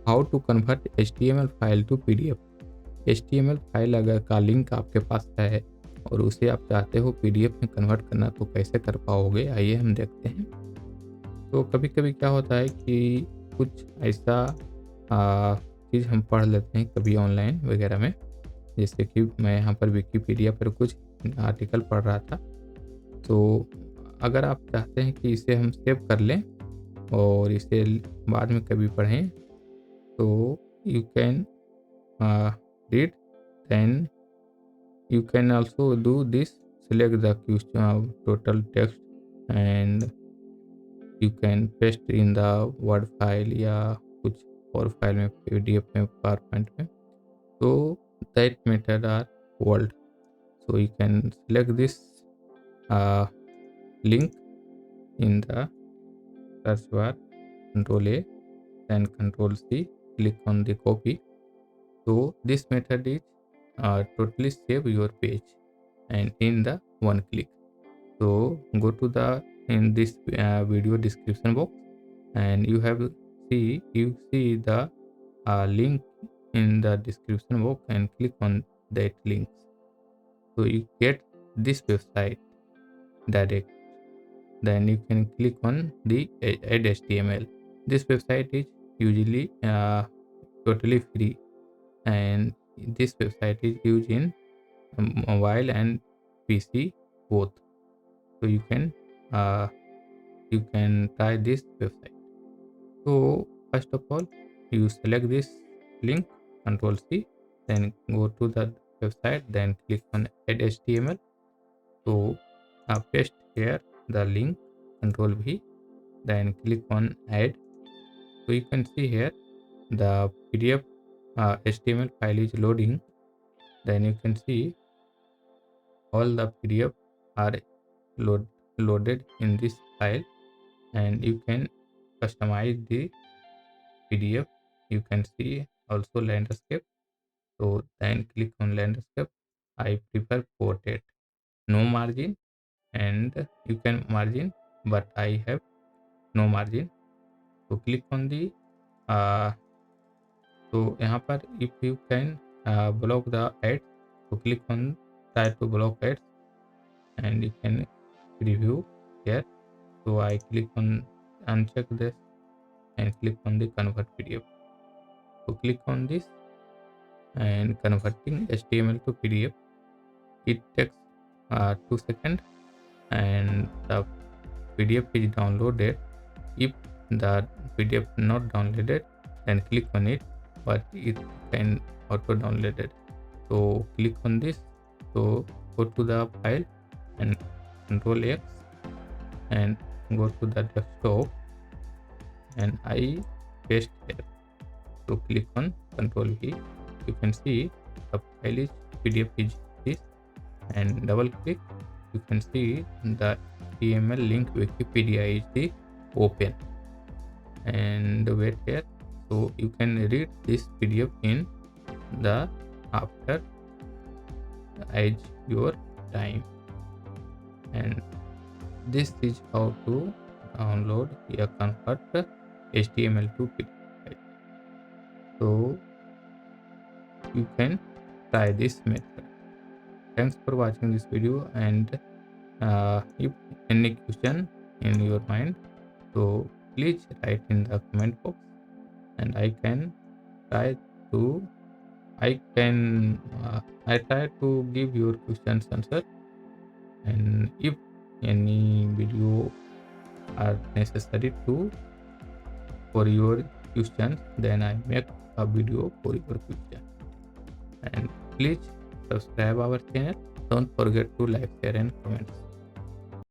How to convert HTML file to PDF। HTML file अगर का link आपके पास है और उसे आप चाहते हो PDF में कन्वर्ट करना, तो कैसे कर पाओगे, आइए हम देखते हैं। तो कभी कभी क्या होता है कि कुछ ऐसा चीज़ हम पढ़ लेते हैं कभी ऑनलाइन वगैरह में, जैसे कि मैं यहाँ पर विकिपीडिया पर कुछ आर्टिकल पढ़ रहा था। तो अगर आप चाहते हैं कि इसे हम सेव कर लें और इसे बाद में कभी पढ़ें, तो you can read, then you can also do this, select the question total text and you can paste in the word file या कुछ और फाइल में, PDF में, PowerPoint में। So that method are world, so you can select this uh, link in the search bar, Control A, then Control C, click on the copy. So this method is totally save your page and in the one click. So go to the in this video description box and you see the link in the description box and click on that link. So you get this website direct. Then you can click on the add HTML. This website is usually totally free, and this website is used in mobile and PC both. So you can try this website. So first of all, you select this link, Control C, then go to the website, then click on add HTML. So paste here the link, Control V, then click on add. So you can see here the PDF HTML file is loading. Then you can see all the PDF are loaded in this file, and you can customize the PDF. You can see also landscape. So then click on landscape. I prefer portrait, no margin, and you can margin, but I have no margin. So click on the तो यहाँ पर if you can block the ads, so click on try to block ads and you can preview here. So I click on uncheck this and click on the convert PDF. So click on this and converting HTML to PDF. It takes 2 seconds and the PDF is downloaded. If the PDF not downloaded, then click on it, but it can auto downloaded. So click on this. So go to the file and Control X and go to the desktop and I paste here. So click on Control V. You can see the file is PDF is this, and double click. You can see the HTML link Wikipedia is the open, and wait here. So you can read this PDF in the after as your time, and this is how to download or convert HTML to PDF. So you can try this method. Thanks for watching this video, and if any question in your mind, so please write in the comment box and I can try to I try to give your questions answer. And if any video are necessary to for your questions, then I make a video for your question. And please subscribe our channel. Don't forget to like, share and comment.